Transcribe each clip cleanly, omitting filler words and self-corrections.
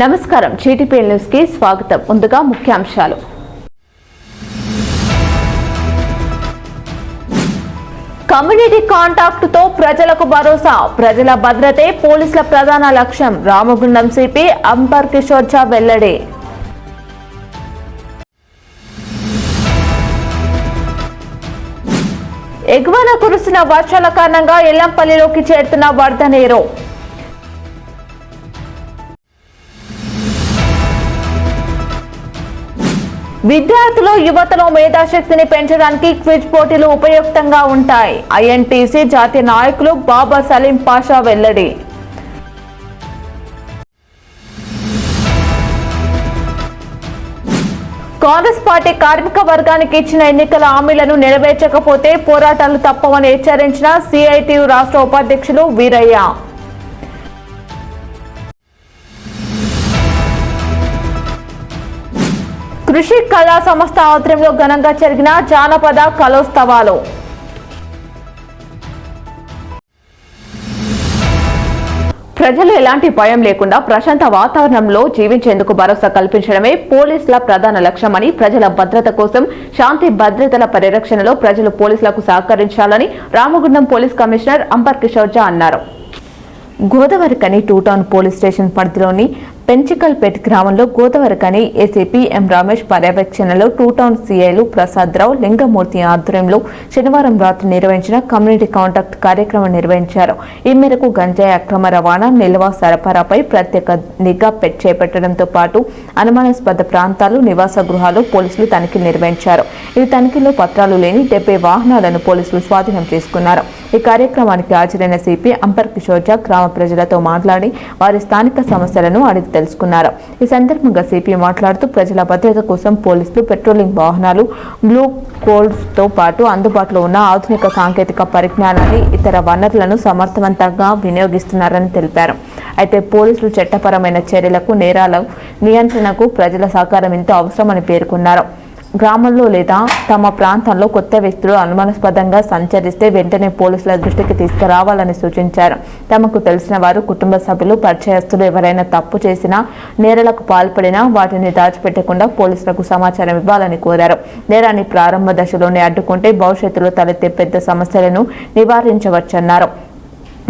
నమస్కారం, GTPL news కి స్వాగతం. ముందుగా ముఖ్యాంశాలు. కమ్యూనిటీ కాంటాక్ట్ తో ప్రజలకు భరోసా, ప్రజల భద్రతే పోలీసుల ప్రధాన లక్ష్యం. రామగుండం సిపి అంబర్ కిషోర్ ఝా వెల్లడి. ఎగువన కురుస్తున్న వర్షాల కారణంగా ఎల్లంపల్లిలోకి చేరుతున్న వరద నీరు. విద్యార్థులు యువతలో మేధాశక్తిని పెంచడానికి క్విజ్ పోటీలు ఉపయుక్తంగా ఉంటాయి. ఐఎన్టీసీ జాతీయ నాయకులు బాబా సలీం పాషా వెల్లడి. కాంగ్రెస్ పార్టీ కార్మిక వర్గానికి ఇచ్చిన ఎన్నికల హామీలను నెరవేర్చకపోతే పోరాటాలు తప్పవని హెచ్చరించిన సిఐటియు రాష్ట్ర ఉపాధ్యక్షులు వీరయ్య. కృషి కళా సంస్థ ఆధ్వర్యంలో ఘనంగా జరిగిన జానపద కళోత్సవాలు. ప్రజలు ఎలాంటి భయం లేకుండా ప్రశాంత వాతావరణంలో జీవించేందుకు భరోసా కల్పించడమే పోలీసుల ప్రధాన లక్ష్యమని, ప్రజల భద్రత కోసం శాంతి భద్రతల పరిరక్షణలో ప్రజలు పోలీసులకు సహకరించాలని రామగుండం పోలీస్ కమిషనర్ అంబర్ కిషోర్ ఝా అన్నారు. Godavarikhani two town police station పరిధిలోని పెంచికల్పేట్ గ్రామంలో గోదావరికని ఏసీపీ ఎం రమేష్ పర్యవేక్షణలో టూ టౌన్ సీఐలు ప్రసాద్ రావు, లింగమూర్తి ఆధ్వర్యంలో శనివారం రాత్రి నిర్వహించిన కమ్యూనిటీ కాంటాక్ట్ కార్యక్రమం నిర్వహించారు. ఈ మేరకు గంజాయి అక్రమ రవాణా, నిల్వ, సరఫరాపై ప్రత్యేక నిఘా చేపట్టడంతో పాటు అనుమానాస్పద ప్రాంతాలు, నివాస గృహాలు పోలీసులు తనిఖీలు నిర్వహించారు. ఈ తనిఖీలో పత్రాలు లేని 70 వాహనాలను పోలీసులు స్వాధీనం చేసుకున్నారు. ఈ కార్యక్రమానికి హాజరైన సిపి అంబర్ కిషోర్ ఝా గ్రామ ప్రజలతో మాట్లాడి వారి స్థానిక సమస్యలను అడిగి తెలుసుకున్నారు. ఈ సందర్భంగా సిపి మాట్లాడుతూ ప్రజల భద్రత కోసం పోలీసులు పెట్రోలింగ్ వాహనాలు, బ్లూ కోడ్స్ తో పాటు అందుబాటులో ఉన్న ఆధునిక సాంకేతిక పరిజ్ఞానాన్ని, ఇతర వనరులను సమర్థవంతంగా వినియోగిస్తున్నారని తెలిపారు. అయితే పోలీసులు చట్టపరమైన చర్యలకు, నేరాల నియంత్రణకు ప్రజల సహకారం ఎంతో అవసరమని పేర్కొన్నారు. గ్రామంలో లేదా తమ ప్రాంతంలో కొత్త వ్యక్తులు అనుమానాస్పదంగా సంచరిస్తే వెంటనే పోలీసుల దృష్టికి తీసుకురావాలని సూచించారు. తమకు తెలిసిన వారు, కుటుంబ సభ్యులు, పరిచయస్తులు ఎవరైనా తప్పు చేసినా, నేరాలకు పాల్పడినా వాటిని దాచిపెట్టకుండా పోలీసులకు సమాచారం ఇవ్వాలని కోరారు. నేరాన్ని ప్రారంభ దశలోనే అడ్డుకుంటే భవిష్యత్తులో తలెత్తే పెద్ద సమస్యలను నివారించవచ్చన్నారు.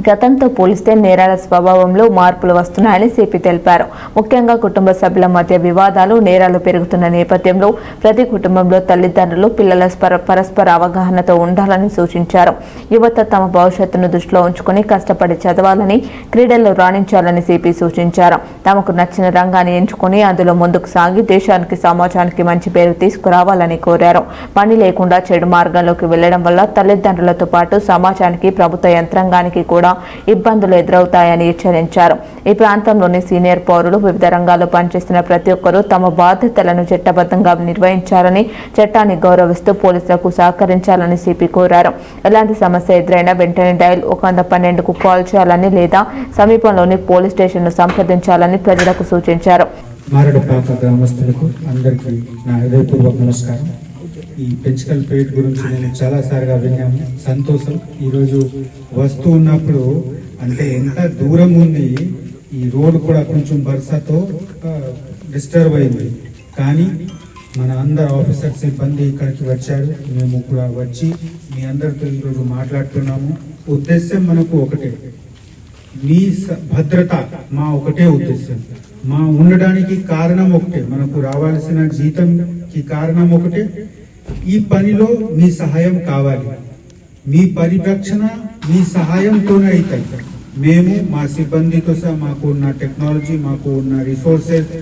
గతంతో పోలిస్తే నేరాల స్వభావంలో మార్పులు వస్తున్నాయని సిపి తెలిపారు. ముఖ్యంగా కుటుంబ సభ్యుల మధ్య వివాదాలు, నేరాలు పెరుగుతున్న నేపథ్యంలో ప్రతి కుటుంబంలో తల్లిదండ్రులు, పిల్లల పరస్పర అవగాహనతో ఉండాలని సూచించారు. యువత తమ భవిష్యత్తును దృష్టిలో ఉంచుకుని కష్టపడి చదవాలని, క్రీడల్లో రాణించాలని సిపి సూచించారు. తమకు నచ్చిన రంగాన్ని ఎంచుకుని అందులో ముందుకు సాగి దేశానికి, సమాజానికి మంచి పేరు తీసుకురావాలని కోరారు. పని లేకుండా చెడు మార్గంలోకి వెళ్లడం వల్ల తల్లిదండ్రులతో పాటు సమాజానికి, ప్రభుత్వ యంత్రాంగానికి కూడా ఇబ్బందులు ఎదురవుతాయని హెచ్చరించారు. ఈ ప్రాంతంలోని సీనియర్ పౌరులు, వివిధ రంగాల్లో పనిచేస్తున్న ప్రతి ఒక్కరూ తమ బాధ్యతలను చట్టబద్ధంగా నిర్వహించాలని, చట్టాన్ని గౌరవిస్తూ పోలీసులకు సహకరించాలని సిపి కోరారు. ఎలాంటి సమస్య ఎదురైనా వెంటనే డయల్ 112కు కాల్ చేయాలని లేదా సమీపంలోని పోలీస్ స్టేషన్ ను సంప్రదించాలని ప్రజలకు సూచించారు. ఈ పెంచికల్పేట్ గురించి నేను చాలా సార్గా విన్నాము. సంతోషం. ఈరోజు వస్తూ ఉన్నప్పుడు అంటే ఎంత దూరం ఉంది, ఈ రోడ్ కూడా కొంచెం వర్షతో డిస్టర్బ్ అయింది. కానీ మన అందరు ఆఫీసర్ సిబ్బంది ఇక్కడికి వచ్చారు. మేము కూడా వచ్చి మీ అందరితో ఈరోజు మాట్లాడుతున్నాము. ఉద్దేశం మనకు ఒకటే, మీ భద్రత మా ఒకటే ఉద్దేశం. మా ఉండడానికి కారణం ఒకటే, మనకు రావాల్సిన జీతంకి కారణం ఒకటే. ఈ పనిలో మీ సహాయం కావాలి. మీ పరిరక్షణ మీ సహాయంతోనే అవుతాయి. మేము మా సిబ్బందితో సహా మాకు ఉన్న టెక్నాలజీ, మాకు ఉన్న రిసోర్సెస్,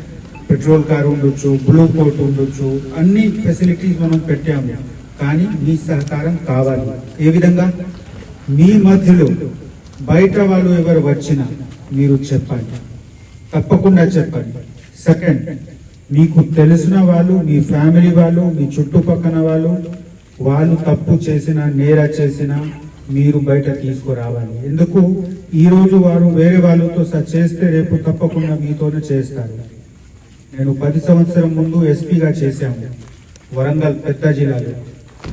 పెట్రోల్ కార్ ఉండొచ్చు, బ్లూ కోట్ ఉండొచ్చు, అన్ని ఫెసిలిటీస్ మనం పెట్టాము. కానీ మీ సహకారం కావాలి. ఏ విధంగా? మీ మధ్యలో బయట వాళ్ళు ఎవరు వచ్చినా మీరు చెప్పండి, తప్పకుండా చెప్పండి. సెకండ్, మీకు తెలిసిన వాళ్ళు, మీ ఫ్యామిలీ వాళ్ళు, మీ చుట్టుపక్కల వాళ్ళు తప్పు చేసినా, నేర చేసినా మీరు బయట తీసుకురావాలి. ఎందుకు? ఈరోజు వారు వేరే వాళ్ళతో చేస్తే రేపు తప్పకుండా మీతోనే చేస్తారు. నేను 10 సంవత్సరం ముందు ఎస్పీగా చేశాము వరంగల్ పెద్ద జిల్లాలో.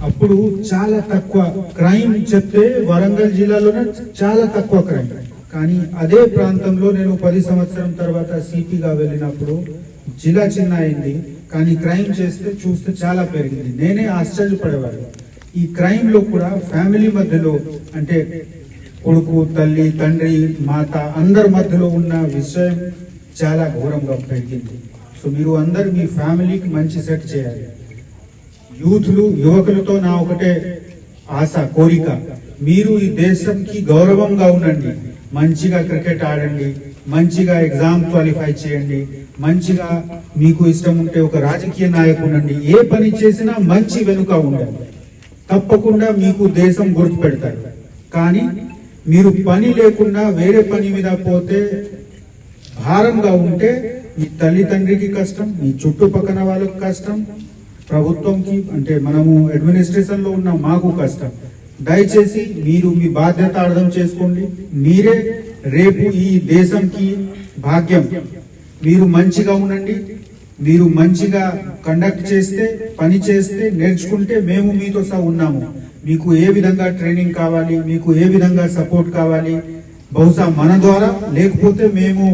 అప్పుడు చాలా తక్కువ క్రైమ్ చెప్తే వరంగల్ జిల్లాలోనే చాలా తక్కువ క్రైమ్. కానీ అదే ప్రాంతంలో నేను 10 సంవత్సరం తర్వాత సిపిగా వెళ్ళినప్పుడు జిల్లా చిన్న అయింది, కానీ క్రైమ్ చూస్తే చాలా పెరిగింది. నేనే ఆశ్చర్యపడేవాడు. ఈ క్రైమ్ లో కూడా ఫ్యామిలీ మధ్యలో అంటే కొడుకు, తల్లి, తండ్రి, మాత అందరి మధ్యలో ఉన్న విషయం చాలా ఘోరంగా పెరిగింది. సో మీరు అందరు మీ ఫ్యామిలీకి మంచి సెట్ చేయాలి. యువకులతో నా ఒకటే ఆశ, కోరిక, మీరు ఈ దేశంకి గౌరవంగా ఉండండి. మంచిగా క్రికెట్ ఆడండి, మంచిగా ఎగ్జామ్ క్వాలిఫై చేయండి, మంచిగా మీకు ఇష్టం ఉంటే ఒక రాజకీయ నాయకుడు ఉండండి. ఏ పని చేసినా మంచి వెనుక ఉండండి, తప్పకుండా మీకు దేశం గుర్తు పెడతారు. కానీ మీరు పని లేకుండా వేరే పని మీద పోతే, భారంగా ఉంటే మీ తల్లిదండ్రికి కష్టం, మీ చుట్టుపక్కల వాళ్ళకి కష్టం, ప్రభుత్వంకి అంటే మనము అడ్మినిస్ట్రేషన్ లో ఉన్న మాకు కష్టం. దయచేసి మీరు మీ బాధ్యత అర్థం చేసుకోండి. మీరే రేపు ఈ దేశంకి భాగ్యం. మీరు మంచిగా ఉండండి. మీరు మంచిగా కండక్ట్ చేస్తే, పని చేస్తే, నేర్చుకుంటే మేము మీతో సహా ఉన్నాము. మీకు ఏ విధంగా ట్రైనింగ్ కావాలి, మీకు ఏ విధంగా సపోర్ట్ కావాలి, బహుశా మన ద్వారా లేకపోతే మేము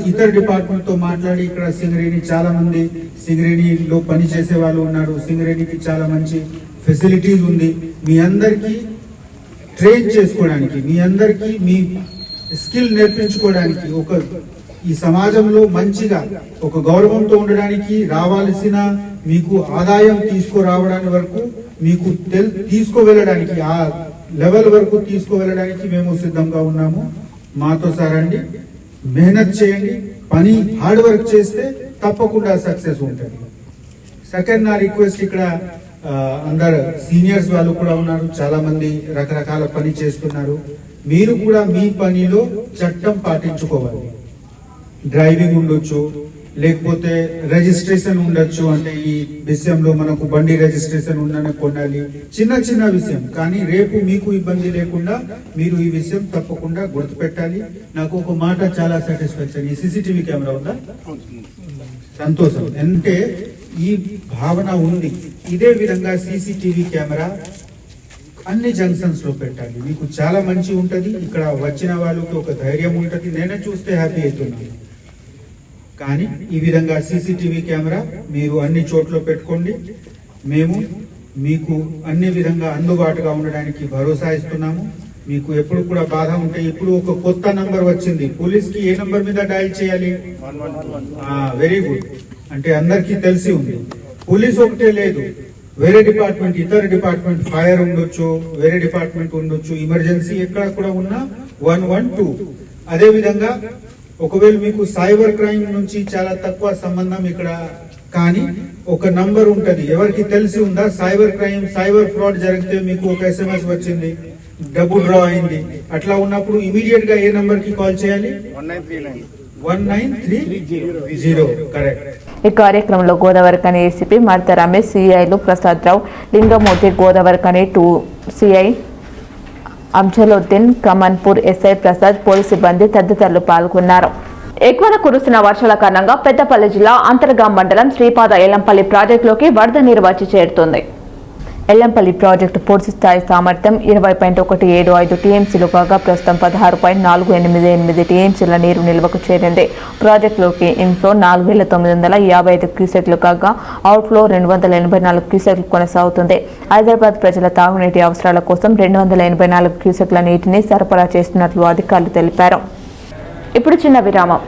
ఇతర డిపార్ట్మెంట్ తో మాట్లాడి, ఇక్కడ సింగరేణి చాలా మంది సింగరేణిలో పని చేసే వాళ్ళు ఉన్నారు. సింగరేణికి చాలా మంచి ఫెసిలిటీస్ ఉంది. మీ అందరికీ ట్రైన్ చేసుకోవడానికి, మీ అందరికీ మీ స్కిల్ నేర్పించుకోవడానికి, ఈ సమాజంలో మంచిగా ఒక గౌరవంతో ఉండడానికి రావాల్సిన మీకు ఆదాయం తీసుకురావడానికి వరకు, మీకు తీసుకువెళ్ళడానికి, ఆ లెవెల్ వరకు తీసుకువెళ్ళడానికి మేము సిద్ధంగా ఉన్నాము. మాతో సారండి, మెహనత్ చేయండి, పని హార్డ్ వర్క్ చేస్తే తప్పకుండా సక్సెస్ ఉంటుంది. సెకండ్ నా రిక్వెస్ట్, ఇక్కడ అందరు సీనియర్స్ వాళ్ళు కూడా ఉన్నారు, చాలా మంది రకరకాల పని చేస్తున్నారు. మీరు కూడా మీ పనిలో చట్టం పాటించుకోవాలి. డ్రైవింగ్ ఉండొచ్చు, లేకపోతే రిజిస్ట్రేషన్ ఉండొచ్చు. అంటే ఈ విషయంలో మనకు బండి రిజిస్ట్రేషన్ ఉందని కొనాలి, చిన్న విషయం. కానీ రేపు మీకు ఇబ్బంది లేకుండా మీరు ఈ విషయం తప్పకుండా గుర్తుపెట్టాలి. నాకు ఒక మాట చాలా సాటిస్ఫాక్షన్, ఈ సీసీటీవీ కెమెరా ఉందా, సంతోషం. అంటే ఈ భావన ఉంది. ఇదే విధంగా సీసీటీవీ కెమెరా అన్ని జంక్షన్స్ లో పెట్టాలి. మీకు చాలా మంచి ఉంటది. ఇక్కడ వచ్చిన వాళ్ళకి ఒక ధైర్యం ఉంటది. నేనే చూస్తే హ్యాపీ అవుతున్నాను. కానీ ఈ విధంగా సీసీటీవీ కెమెరా మీరు అన్ని చోట్ల పెట్టుకోండి. మేము మీకు అన్ని విధంగా అందుబాటుగా ఉండడానికి భరోసా ఇస్తున్నాము. మీకు ఎప్పుడు కూడా బాధ ఉంటే, ఇప్పుడు ఒక కొత్త నంబర్ వచ్చింది, పోలీస్ కి ఏ నంబర్ మీద డయల్ చేయాలి? Very good. అంటే అందరికీ తెలిసి ఉంది. పోలీస్ ఒకటే లేదు, వేరే డిపార్ట్మెంట్, ఇతర డిపార్ట్మెంట్, ఫైర్ ఉండొచ్చు, వేరే డిపార్ట్మెంట్ ఉండొచ్చు, ఎమర్జెన్సీ ఎక్కడ కూడా ఉన్నా 112. అదే విధంగా ఒకవేళ మీకు సైబర్ క్రైమ్ నుంచి చాలా తక్కువ సంబంధం ఇక్కడ, కానీ ఒక నంబర్ ఉంటది. ఎవరికి తెలిసి ఉందా? సైబర్ క్రైమ్, సైబర్ ఫ్రాడ్ జరిగితే మీకు ఒక SMS వచ్చింది, డబ్బు డ్రా అయింది. అట్లా ఉన్నప్పుడు ఇమీడియట్ గా ఏ నంబర్ కి కాల్ చేయాలి? 1930. కరెక్ట్. ఈ కార్యక్రమంలో గోదావరిఖని ఏసీపీ మర్త రమేష్, సిఐలు Prasad Rao, Lingamurthy, Godavarikhani 2 CI Afzaluddin, Kamanpur SI Prasad, police సిబ్బంది తదితరులు పాల్గొన్నారు. ఎక్కువన కురుస్తున్న వర్షాల కారణంగా పెద్దపల్లి జిల్లా అంతర్గాం మండలం శ్రీపాద ఎల్లంపల్లి ప్రాజెక్టులోకి వరద నీరు వచ్చి చేరుతుంది. ఎల్లంపల్లి ప్రాజెక్టు పూర్తి స్థాయి సామర్థ్యం 20.175 టీఎంసీలు కాగా ప్రస్తుతం 16.488 టీఎంసీల నీరు నిల్వకు చేరింది. ప్రాజెక్టులోకి ఇన్ఫ్లో 4,955 క్యూసెక్లు కాగా అవుట్ఫ్లో 284 క్యూసెక్లు కొనసాగుతుంది. హైదరాబాద్ ప్రజల తాగునీటి అవసరాల కోసం 284 క్యూసెక్ల నీటిని సరఫరా చేస్తున్నట్లు అధికారులు తెలిపారు. ఇప్పుడు చిన్న విరామం.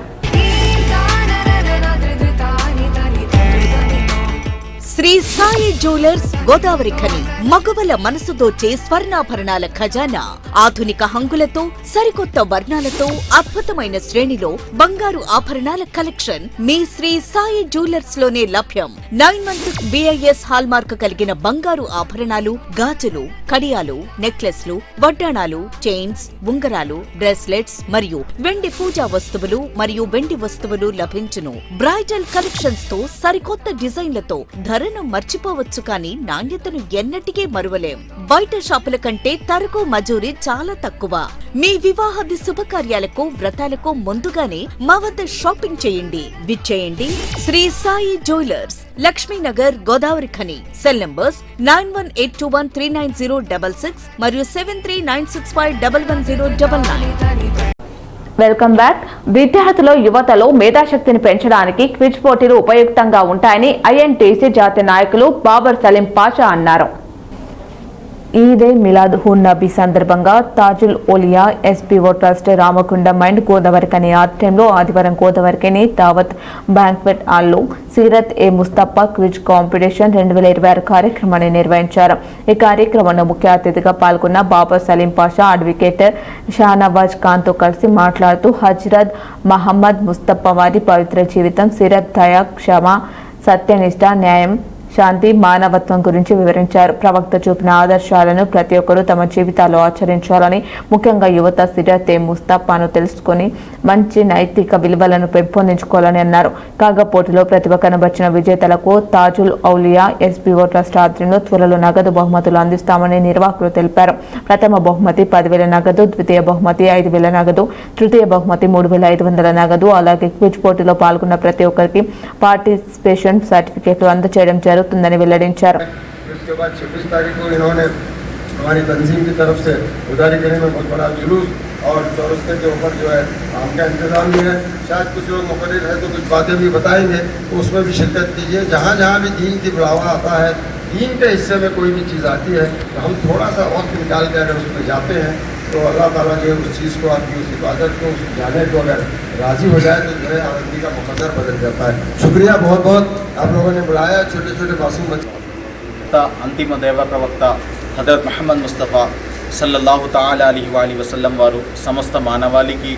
శ్రీ సాయి జ్యువెలర్స్ గోదావరిఖని మగవల మనసు దోచే స్వర్ణాభరణాల ఖజానా. ఆధునిక హంగులతో, సరికొత్త వర్ణాలతో అద్భుతమైన శ్రేణిలో బంగారు ఆభరణాల కలెక్షన్ మీ శ్రీ సాయి జ్యువెలర్స్ లోనే లభ్యం. 916 BIS హాల్ మార్క్ కలిగిన బంగారు ఆభరణాలు, గాజులు, కడియాలు, నెక్లెస్లు, వడ్డాణాలు, చైన్స్, ఉంగరాలు, బ్రేస్లెట్స్ మరియు వెండి పూజా వస్తువులు మరియు వెండి వస్తువులు లభించును. బ్రైడల్ కలెక్షన్స్ తో సరికొత్త డిజైన్లతో ధరను మర్చిపోవచ్చు, కానీ నాణ్యతను ఎన్నటికీ మరువలేం. బయట షాపుల కంటే తరకు మజూరీ చాలా తక్కువ. మీ వివాహాది శుభకార్యాలకు, వ్రతాలకు ముందుగానే మా వద్ద షాపింగ్ చేయండి. విచ్చేయండి Shri Sai jewellers, Lakshminagar, Godavarikhani. Cell numbers 9182139066 మరియు 7396511099. Welcome back. విద్యార్థులు యువతలో మేధాశక్తిని పెంచడానికి క్విజ్ పోటీలు ఉపయుక్తంగా ఉంటాయని ఐఎన్టీసీ జాతీయ నాయకులు బాబర్ సలీం పాషా అన్నారు. ఈదే మిలాద్ హున్ నబీ సందర్భంగా Tajul Oliya SPO trust Ramagundam and Godavarikhani ఆధ్వర్యంలో ఆదివారం గోదావరికని దావత్ బ్యాంక్వెట్ హాల్లో సీరత్ ఏ ముస్తఫా క్విజ్ కాంపిటీషన్ 2026 కార్యక్రమాన్ని నిర్వహించారు. ఈ కార్యక్రమంలో ముఖ్య అతిథిగా పాల్గొన్న బాబర్ సలీం పాషా అడ్వకేట్ షానవాజ్ ఖాన్ తో కలిసి మాట్లాడుతూ హజ్రత్ మహమ్మద్ ముస్తఫా వారి పవిత్ర జీవితం, సీరత్, దయా, క్షమ, సత్యనిష్ట, న్యాయం, శాంతి, మానవత్వం గురించి వివరించారు. ప్రవక్త చూపిన ఆదర్శాలను ప్రతి ఒక్కరూ తమ జీవితాల్లో ఆచరించాలని, ముఖ్యంగా యువత సిరత్ ఏ ముస్తఫాను తెలుసుకుని మంచి నైతిక విలువలను పెంపొందించుకోవాలని అన్నారు. కాగా పోటీలో ప్రతిభ కనబర్చిన విజేతలకు తాజుల్ ఔలియా ఎస్పీఓ ట్రస్ట్ ఆధ్వర్యంలో త్వరలో నగదు బహుమతులు అందిస్తామని నిర్వాహకులు తెలిపారు. ప్రథమ బహుమతి 10,000 నగదు, ద్వితీయ బహుమతి 5,000 నగదు, తృతీయ బహుమతి 3,500 నగదు, అలాగే క్విజ్ పోటీలో పాల్గొన్న ప్రతి ఒక్కరికి పార్టిసిపేషన్ సర్టిఫికేట్లు అందజేయడం జరుగుతుందని వెల్లడించారు. इसके बाद 26 तारीख को इन्होंने हमारी तंजीम की तरफ से उदारी करने में बहुत बड़ा जुलूस और चौरस्ते के ऊपर जो है आम का इंतजाम भी है. शायद कुछ लोग मुकर्रर है तो कुछ बातें भी बताएंगे, तो उसमें भी शिरकत कीजिए. जहाँ जहाँ भी दीन की बढ़ावा आता है, दीन के हिस्से में कोई भी चीज़ आती है, तो हम थोड़ा सा वक्त निकाल के अगर उसमें जाते हैं तो अल्लाह ताला जो है उस चीज़ को, आपकी उस इबादत को, उस जाने को अगर राज़ी हो जाए तो जो है आदमी का मुकद्दर बदल जाता है. शुक्रिया बहुत बहुत आप लोगों ने बुलाया. छोटे छोटे मासूम बच्चे अंतिम देव प्रवक्ता हजरत मोहम्मद मुस्तफ़ा सल्लल्लाहु ताला अलैहि वसल्लम वाరు సమస్త మానవాళికి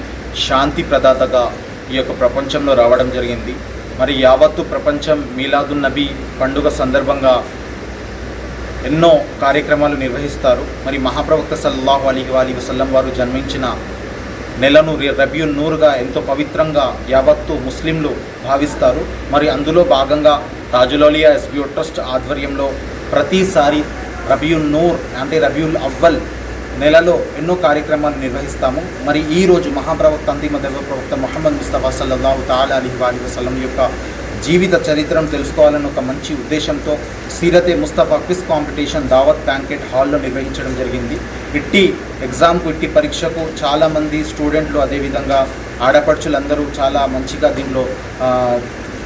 శాంతి ప్రదాతగా ఈ యొక్క ప్రపంచంలో రావడం జరిగింది. మరి యావత్తు ప్రపంచం మీలాదున్ నబీ పండుగ సందర్భంగా ఎన్నో కార్యక్రమాలు నిర్వహిస్తారు. మరి మహాప్రవక్త సల్లల్లాహు అలైహి వసల్లం వారు జన్మించిన నెలను రబియున్ నూర్గా ఎంతో పవిత్రంగా యావత్తు ముస్లింలు భావిస్తారు. మరి అందులో భాగంగా తాజుల్ ఔలియా ఎస్పీఓ ట్రస్ట్ ఆధ్వర్యంలో ప్రతిసారి రబియున్ నూర్ అంటే రబియుల్ అవ్వల్ నెలలో ఎన్నో కార్యక్రమాలు నిర్వహిస్తాము. మరి ఈరోజు మహాప్రవక్త అంతిమ దైవ ప్రవక్త మొహమ్మద్ ముస్తఫా సల్లల్లాహు తాలా అలైహి వసల్లం యొక్క జీవిత చరిత్రను తెలుసుకోవాలని ఒక మంచి ఉద్దేశంతో సీరత్ ఏ ముస్తఫా క్విజ్ కాంపిటీషన్ దావత్ బ్యాంకెట్ హాల్లో నిర్వహించడం జరిగింది. ఇట్టి ఎగ్జామ్కు, ఇట్టి పరీక్షకు చాలామంది స్టూడెంట్లు, అదేవిధంగా ఆడపడుచులందరూ చాలా మంచిగా దీనిలో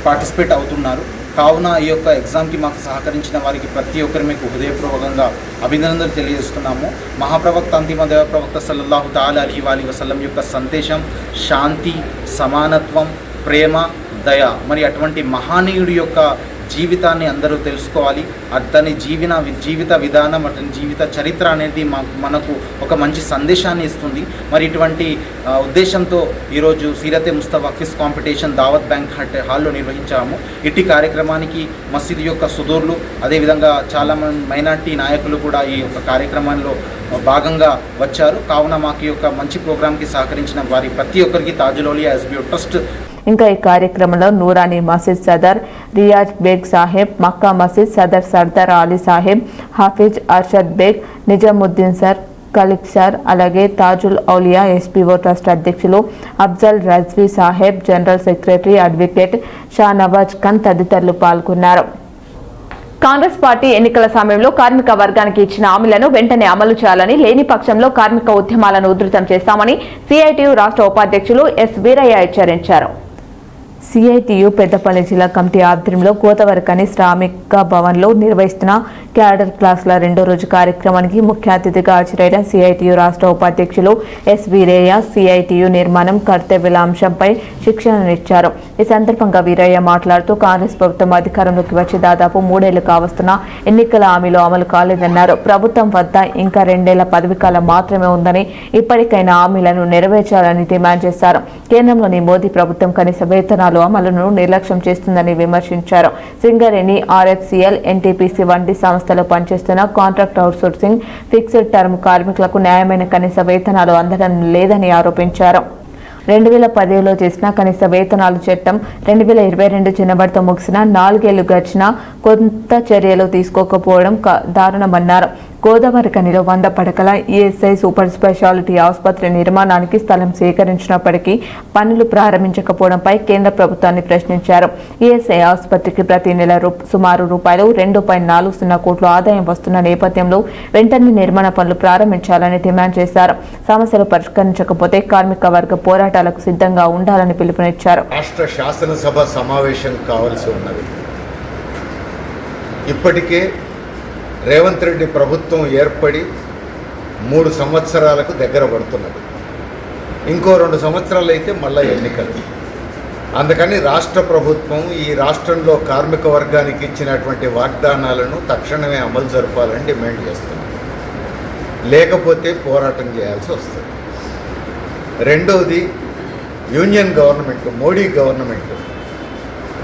పార్టిసిపేట్ అవుతున్నారు. కావున ఈ యొక్క ఎగ్జామ్కి మాకు సహకరించిన వారికి ప్రతి ఒక్కరి మీకు హృదయపూర్వకంగా అభినందనలు తెలియజేస్తున్నాము. మహాప్రవక్త అంతిమ దేవ ప్రవక్త సల్లల్లాహు తాలా అలైహి వసల్లం యొక్క సందేశం శాంతి, సమానత్వం, ప్రేమ, దయ. మరి అటువంటి మహానీయుడి యొక్క జీవితాన్ని అందరూ తెలుసుకోవాలి. అతని జీవిత విధానం, అతని జీవిత చరిత్ర అనేది మనకు ఒక మంచి సందేశాన్ని ఇస్తుంది. మరి ఇటువంటి ఉద్దేశంతో ఈరోజు సీరత్ ఏ ముస్తఫా క్విజ్ కాంపిటీషన్ దావత్ బ్యాంక్ హాల్లో నిర్వహించాము. ఇట్టి కార్యక్రమానికి మసీదు యొక్క సుదూర్లు, అదేవిధంగా చాలామంది మైనార్టీ నాయకులు కూడా ఈ యొక్క కార్యక్రమంలో భాగంగా వచ్చారు. కావున మాకు ఈ యొక్క మంచి ప్రోగ్రాంకి సహకరించిన వారి ప్రతి ఒక్కరికి తాజుల్ ఔలియా ఎస్బీఓ ట్రస్ట్. ఇంకా ఈ కార్యక్రమంలో నూరానీ మసీద్ సదర్ రియాజ్ బేగ్ సాహెబ్, మక్కా మసీద్ సదర్ సర్దార్ అలీ సాహెబ్, హాఫిజ్ అర్షద్ బేగ్, నిజాముద్దీన్ సార్, ఖలీక్ సార్, అలాగే తాజుల్ ఔలియా ఎస్పీఓ ట్రస్ట్ అధ్యక్షులు Afzal Razvi Saheb, general secretary advocate Shahnawaz Khan తదితరులు పాల్గొన్నారు. కాంగ్రెస్ పార్టీ ఎన్నికల సమయంలో కార్మిక వర్గానికి ఇచ్చిన హామీలను వెంటనే అమలు చేయాలని, లేని పక్షంలో కార్మిక ఉద్యమాలను ఉధృతం చేస్తామని సిఐటియు రాష్ట్ర ఉపాధ్యక్షులు ఎస్ వీరయ్య హెచ్చరించారు. సిఐటియు పెద్దపల్లి జిల్లా కమిటీ ఆధ్వర్యంలో గోదావరికని శ్రామిక భవన్లో నిర్వహిస్తున్న క్యాడర్ క్లాసుల 2వ రోజు కార్యక్రమానికి ముఖ్య అతిథిగా హాజరైన సిఐటియు రాష్ట్ర ఉపాధ్యక్షులు ఎస్ వీరయ్య సిఐటియు నిర్మాణం కర్తవ్యాల అంశంపై శిక్షణనిచ్చారు. ఈ సందర్భంగా వీరయ్య మాట్లాడుతూ కాంగ్రెస్ ప్రభుత్వం అధికారంలోకి వచ్చి దాదాపు 3 ఏళ్లు కావస్తున్నా ఎన్నికల హామీలు అమలు కాలేదన్నారు. ప్రభుత్వం వద్ద ఇంకా 2 ఏళ్ల పదవీకాలం మాత్రమే ఉందని, ఇప్పటికైనా హామీలను నెరవేర్చాలని డిమాండ్ చేశారు. కేంద్రంలోని మోదీ ప్రభుత్వం కనీస వేతనాలు అమలును నిర్లక్ష్యం చేస్తుందని విమర్శించారు. సింగరేణి, ఆర్ఎఫ్సిఎల్, ఎన్టీపీసీ వంటి సంస్థలు పనిచేస్తున్న కాంట్రాక్ట్ అవుట్సోర్సింగ్, ఫిక్స్డ్ టర్మ్ కార్మికులకు న్యాయమైన కనీస వేతనాలు అందడం లేదని ఆరోపించారు. 2010లో చేసిన కనీస వేతనాలు చట్టం 2022 జనవరితో ముగిసిన 4 ఏళ్లు గడిచినా కొంత చర్యలు తీసుకోకపోవడం దారుణమన్నారు. గోదావరిఖనిలో 100 పడకల ఈఎస్ఐ సూపర్ స్పెషాలిటీ ఆసుపత్రి నిర్మాణానికి స్థలం సేకరించినప్పటికీ పనులు ప్రారంభించకపోవడంపై కేంద్ర ప్రభుత్వాన్ని ప్రశ్నించారు. ఈఎస్ఐ ఆసుపత్రికి ప్రతి నెల సుమారు రూపాయలు 2.40 కోట్ల ఆదాయం వస్తున్న నేపథ్యంలో వెంటనే నిర్మాణ పనులు ప్రారంభించాలని డిమాండ్ చేశారు. సమస్యలు పరిష్కరించకపోతే కార్మిక వర్గ పోరాటాలకు సిద్ధంగా ఉండాలని పిలుపునిచ్చారు. రాష్ట్ర శాసనసభ సమావేశం కావాల్సి ఉన్నది. ఇప్పటికే రేవంత్ రెడ్డి ప్రభుత్వం ఏర్పడి 3 సంవత్సరాలకు దగ్గర పడుతున్నది. ఇంకో 2 సంవత్సరాలు అయితే మళ్ళీ ఎన్నికలు. అందుకని రాష్ట్ర ప్రభుత్వం ఈ రాష్ట్రంలో కార్మిక వర్గానికి ఇచ్చినటువంటి వాగ్దానాలను తక్షణమే అమలు జరపాలని డిమాండ్ చేస్తున్నారు. లేకపోతే పోరాటం చేయాల్సి వస్తుంది. రెండవది, యూనియన్ గవర్నమెంట్, మోడీ గవర్నమెంట్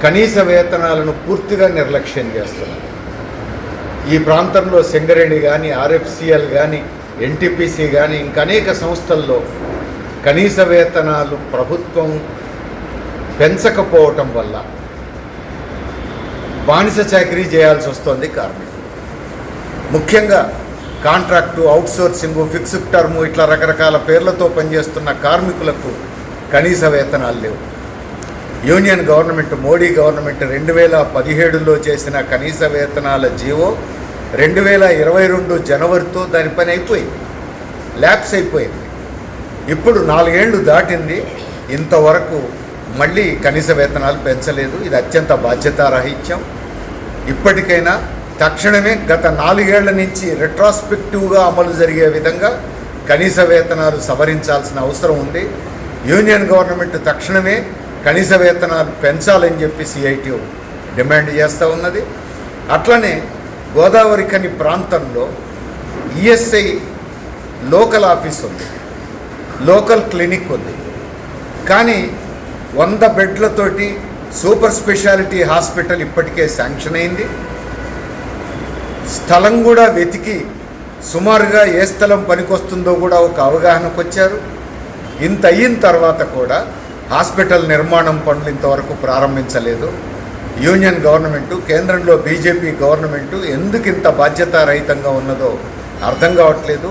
కనీస వేతనాలను పూర్తిగా నిర్లక్ష్యం చేస్తున్నారు. ఈ ప్రాంతంలో సింగరేణి కానీ, ఆర్ఎఫ్సిఎల్ కానీ, ఎన్టీపీసీ కానీ ఇంకా అనేక సంస్థల్లో కనీస వేతనాలు ప్రభుత్వం పెంచకపోవటం వల్ల బానిస చాకరీ చేయాల్సి వస్తుంది కార్మికులు. ముఖ్యంగా కాంట్రాక్టు, అవుట్సోర్సింగ్, ఫిక్స్డ్ టర్ము ఇట్లా రకరకాల పేర్లతో పనిచేస్తున్న కార్మికులకు కనీస వేతనాలు లేవు. యూనియన్ గవర్నమెంట్, మోడీ గవర్నమెంట్ 2017లో చేసిన కనీస వేతనాల జీవో 2022 జనవరితో దాని పని అయిపోయింది, ల్యాప్స్ అయిపోయింది. ఇప్పుడు 4 ఏళ్ళు దాటింది, ఇంతవరకు మళ్ళీ కనీస వేతనాలు పెంచలేదు. ఇది అత్యంత బాధ్యతారాహిత్యం. ఇప్పటికైనా తక్షణమే గత 4 ఏళ్ల నుంచి రెట్రాస్పెక్టివ్గా అమలు జరిగే విధంగా కనీస వేతనాలు సవరించాల్సిన అవసరం ఉంది. యూనియన్ గవర్నమెంట్ తక్షణమే కనీస వేతనాలు పెంచాలని చెప్పి సిఐటియు డిమాండ్ చేస్తూ ఉన్నది. అట్లనే గోదావరిఖని ప్రాంతంలో ఈఎస్ఐ లోకల్ ఆఫీస్ ఉంది, లోకల్ క్లినిక్ ఉంది. కానీ 100 బెడ్లతోటి సూపర్ స్పెషాలిటీ హాస్పిటల్ ఇప్పటికే శాంక్షన్ అయింది. స్థలం కూడా వెతికి సుమారుగా ఏ స్థలం పనికొస్తుందో కూడా ఒక అవగాహనకు వచ్చారు. ఇంత అయిన తర్వాత కూడా హాస్పిటల్ నిర్మాణం పనులు ఇంతవరకు ప్రారంభించలేదు. యూనియన్ గవర్నమెంటు, కేంద్రంలో బీజేపీ గవర్నమెంటు ఎందుకు ఇంత బాధ్యతారహితంగా ఉన్నదో అర్థం కావట్లేదు.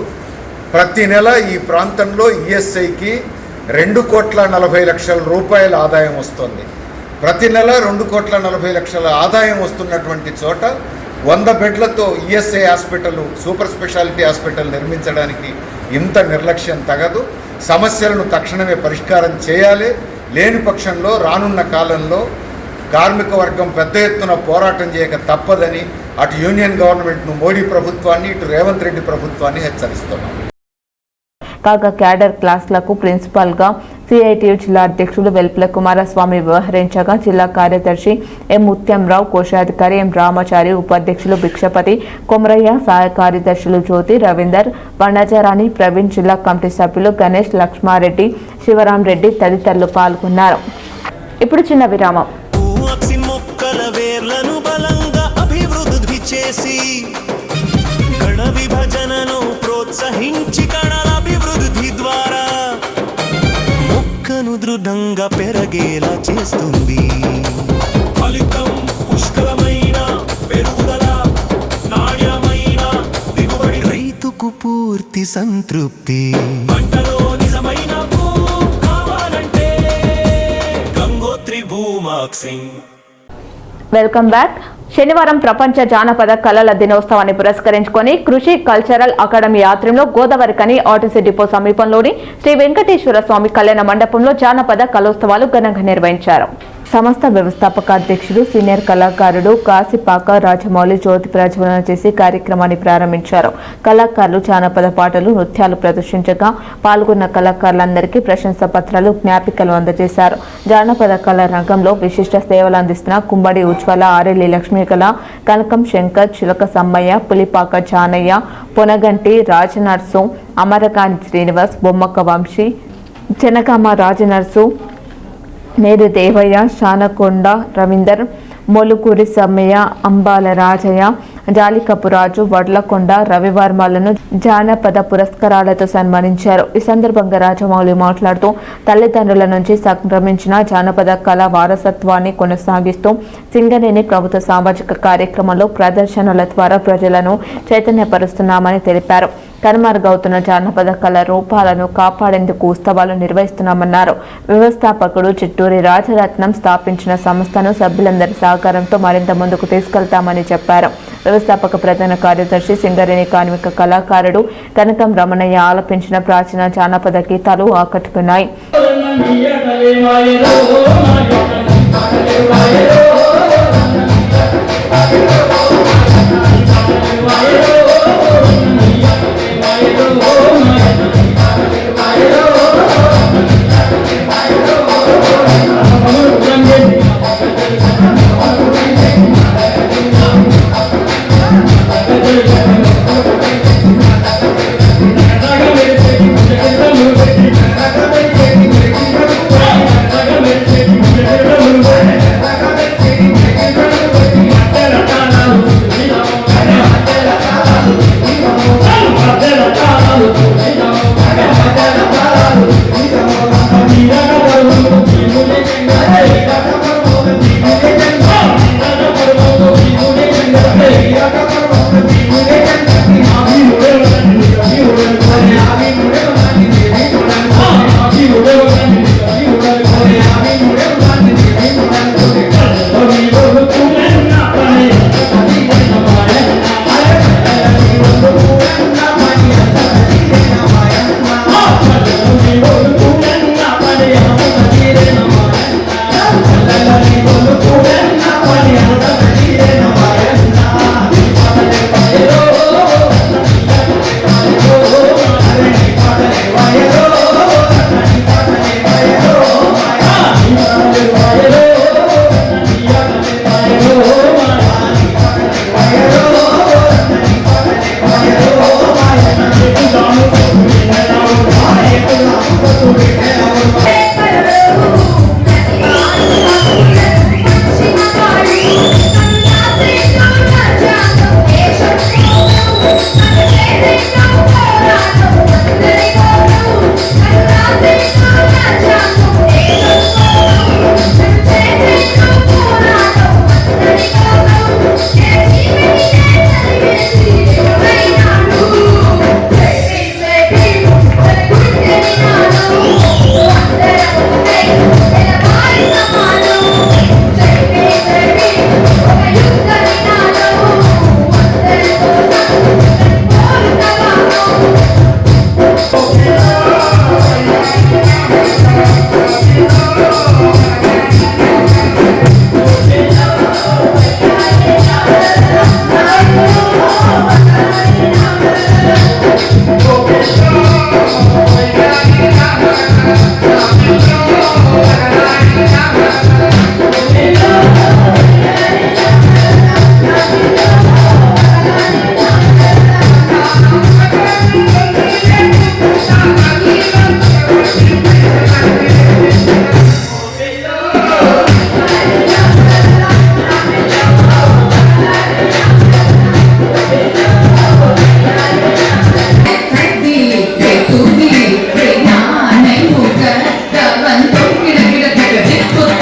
ప్రతి నెల ఈ ప్రాంతంలో ఈఎస్ఐకి 2,40,00,000 రూపాయల ఆదాయం వస్తుంది. ప్రతి నెల 2,40,00,000 ఆదాయం వస్తున్నటువంటి చోట 100 బెడ్లతో ESI hospital, super speciality hospital నిర్మించడానికి ఇంత నిర్లక్ష్యం తగదు. సమస్యలను తక్షణమే పరిష్కారం చేయాలి. లేని పక్షంలో రానున్న కాలంలో కార్మిక వర్గం పెద్ద ఎత్తున పోరాటం చేయక తప్పదని అటు యూనియన్ గవర్నమెంట్ను, మోడీ ప్రభుత్వాన్ని, ఇటు రేవంత్ రెడ్డి ప్రభుత్వాన్ని హెచ్చరిస్తున్నాం. కాగా క్యాడర్ క్లాసులకు ప్రిన్సిపాల్గా సిఐటియు జిల్లా అధ్యక్షులు వెల్పుల కుమారస్వామి వ్యవహరించగా జిల్లా కార్యదర్శి ఎం ముత్యంరావు, కోశాధికారి ఎం రామాచారి, ఉపాధ్యక్షులు భిక్షపతి, కొమరయ్య, సహాయ కార్యదర్శులు జ్యోతి, రవీందర్, వనజారాణి, ప్రవీణ్, జిల్లా కమిటీ సభ్యులు గణేష్, లక్ష్మారెడ్డి, శివరాం రెడ్డి తదితరులు పాల్గొన్నారు. ఇప్పుడు చిన్న విరామం. దృఢంగా పెరగేలా చేస్తుంది. ఫలితం పుష్కలమైన పెరుగుదల, నాణ్యమైన దిగుబడి, రైతుకు పూర్తి సంతృప్తి. పంటలో నిజమైన కావాలంటే గంగోత్రి భూమాక్సింగ్. Welcome back. శనివారం ప్రపంచ జానపద కళల దినోత్సవాన్ని పురస్కరించుకొని కృషి కల్చరల్ అకాడమీ ఆధ్వర్యంలో గోదావరిఖని ఆర్టీసీ డిపో సమీపంలోని శ్రీ వెంకటేశ్వర స్వామి కళ్యాణ మండపంలో జానపద కళోత్సవాలు ఘనంగా నిర్వహించారు. సంస్థ వ్యవస్థాపక అధ్యక్షుడు, సీనియర్ కళాకారుడు కాశీపాక రాజమౌళి జ్యోతి ప్రజ్వలన చేసి కార్యక్రమాన్ని ప్రారంభించారు. కళాకారులు జానపద పాటలు, నృత్యాలు ప్రదర్శించగా పాల్గొన్న కళాకారులందరికీ ప్రశంసా పత్రాలు, జ్ఞాపికలు అందజేశారు. జానపద కళా రంగంలో విశిష్ట సేవలు అందిస్తున్న కుంబడి ఉజ్వల, ఆరెల్లి లక్ష్మీకళ, కనకం శంకర్, చిలక సమ్మయ్య, పులిపాక జానయ్య, పొనగంటి రాజనర్సు, అమరకాని శ్రీనివాస్, బొమ్మక్క వంశీ, చెనకామ రాజనర్సు, నేరు దేవయ్య, శానకొండ రవీందర్, మొలుకూరి సమ్మయ్య, అంబాల రాజయ్య, జాలికప్పు రాజు, వడ్లకొండ రవివర్మలను జానపద పురస్కారాలతో సన్మానించారు. ఈ సందర్భంగా రాజమౌళి మాట్లాడుతూ తల్లిదండ్రుల నుంచి సంక్రమించిన జానపద కళ వారసత్వాన్ని కొనసాగిస్తూ సింగరేణి ప్రభుత్వ సామాజిక కార్యక్రమంలో ప్రదర్శనల ద్వారా ప్రజలను చైతన్యపరుస్తున్నామని తెలిపారు. కనుమరుగవుతున్న జానపద కళ రూపాలను కాపాడేందుకు ఉత్సవాలు నిర్వహిస్తున్నామన్నారు. వ్యవస్థాపకుడు చిట్టూరి రాజరత్నం స్థాపించిన సంస్థను సభ్యులందరి సహకారంతో మరింత ముందుకు తీసుకెళ్తామని చెప్పారు. వ్యవస్థాపక ప్రధాన కార్యదర్శి సింగరేణి కార్మిక కళాకారుడు కనకం రమణయ్య ఆలపించిన ప్రాచీన జానపద గీతాలు ఆకట్టుకున్నాయి.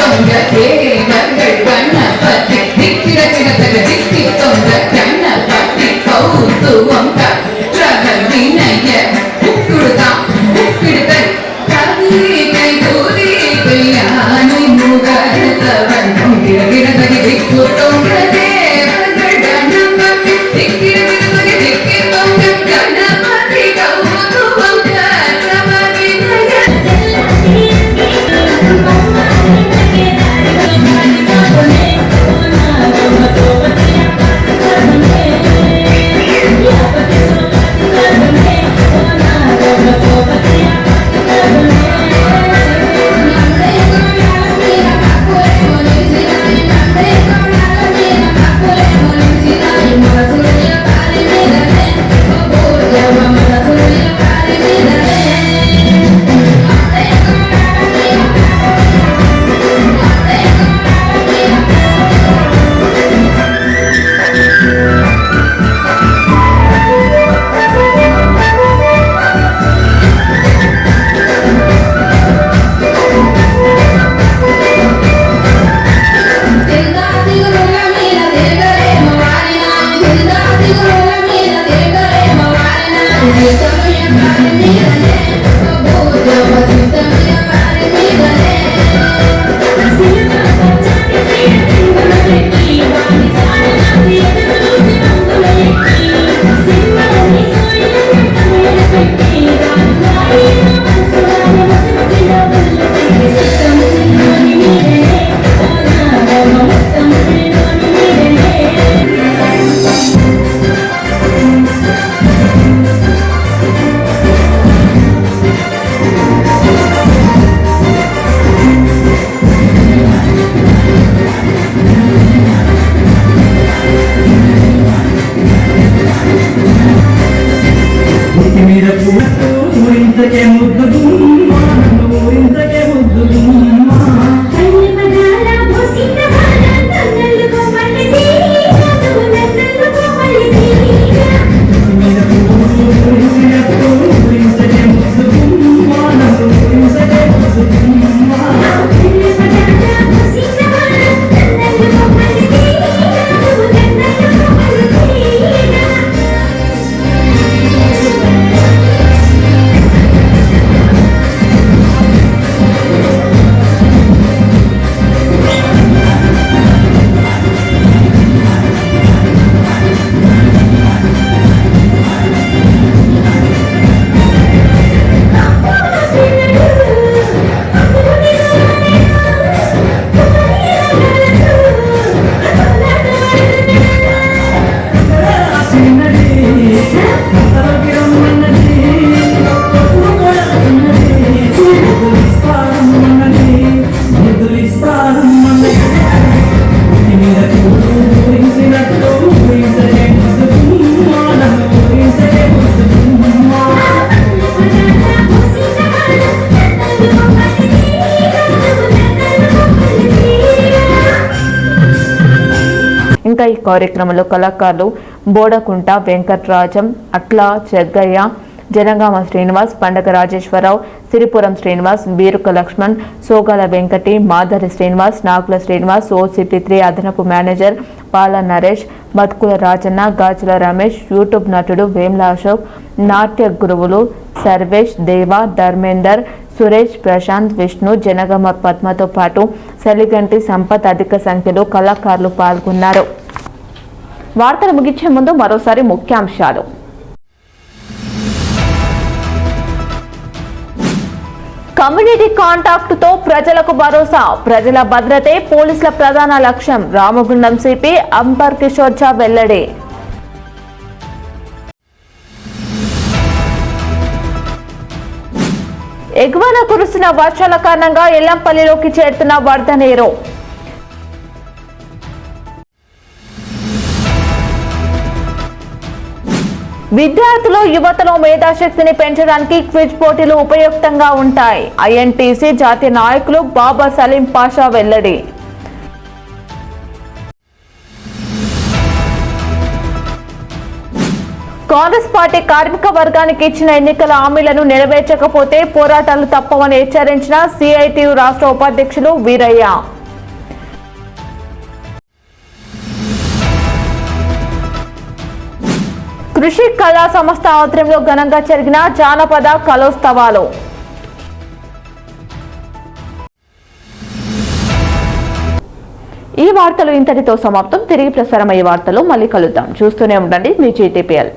Don't get ఇంకా ఈ కార్యక్రమంలో కళాకారులు బోడకుంట వెంకట్రాజం, అట్లా జగ్గయ్య, జనగామ శ్రీనివాస్, పండగ రాజేశ్వరరావు, సిరిపురం శ్రీనివాస్, బీరుక లక్ష్మణ్, సోగాల వెంకటి, మాధరి శ్రీనివాస్, నాగుల శ్రీనివాస్, OCP3 అదనపు మేనేజర్ పాల నరేష్, బతుకుల రాజన్న, గాజుల రమేష్, యూట్యూబ్ నటుడు వేమ్ల అశోక్, నాట్య గురువులు సర్వేష్, దేవ, ధర్మేందర్, సురేష్, ప్రశాంత్, విష్ణు, జనగామ పద్మతో పాటు సలిగంటి సంపత్ అధిక సంఖ్యలో కళాకారులు పాల్గొన్నారు. వార్తలు ముగించే ముందు మరోసారి ముఖ్యాంశాలు. కమ్యూనిటీ కాంటాక్ట్ తో ప్రజలకు భరోసా, ప్రజల భద్రతే పోలీసుల ప్రధాన లక్ష్యం. రామగుండం సిపి అంబర్ కిషోర్ ఝా వెల్లడి. ఎగువన కురుస్తున్న వర్షాల కారణంగా ఎల్లంపల్లిలోకి చేరుతున్న వరద నీరు. విద్యార్థులు, యువతలో మేధాశక్తిని పెంచడానికి క్విజ్ పోటీలు ఉపయుక్తంగా ఉంటాయి. INTC జాతీయ నాయకులు బాబా సలీం పాషా వెల్లడి. కాంగ్రెస్ పార్టీ కార్మిక వర్గానికి ఇచ్చిన ఎన్నికల హామీలను నెరవేర్చకపోతే పోరాటాలు తప్పవని హెచ్చరించిన CITU రాష్ట్ర ఉపాధ్యక్షులు వీరయ్య. కృషి కళా సంస్థ ఆధ్వర్యంలో ఘనంగా జరిగిన జానపద కళోత్సవాలు. ఈ వార్తలు ఇంతటితో సమాప్తం. తిరిగి ప్రసారమయ్యే వార్తలు మళ్ళీ కలుద్దాం. చూస్తూనే ఉండండి మీ GTPL.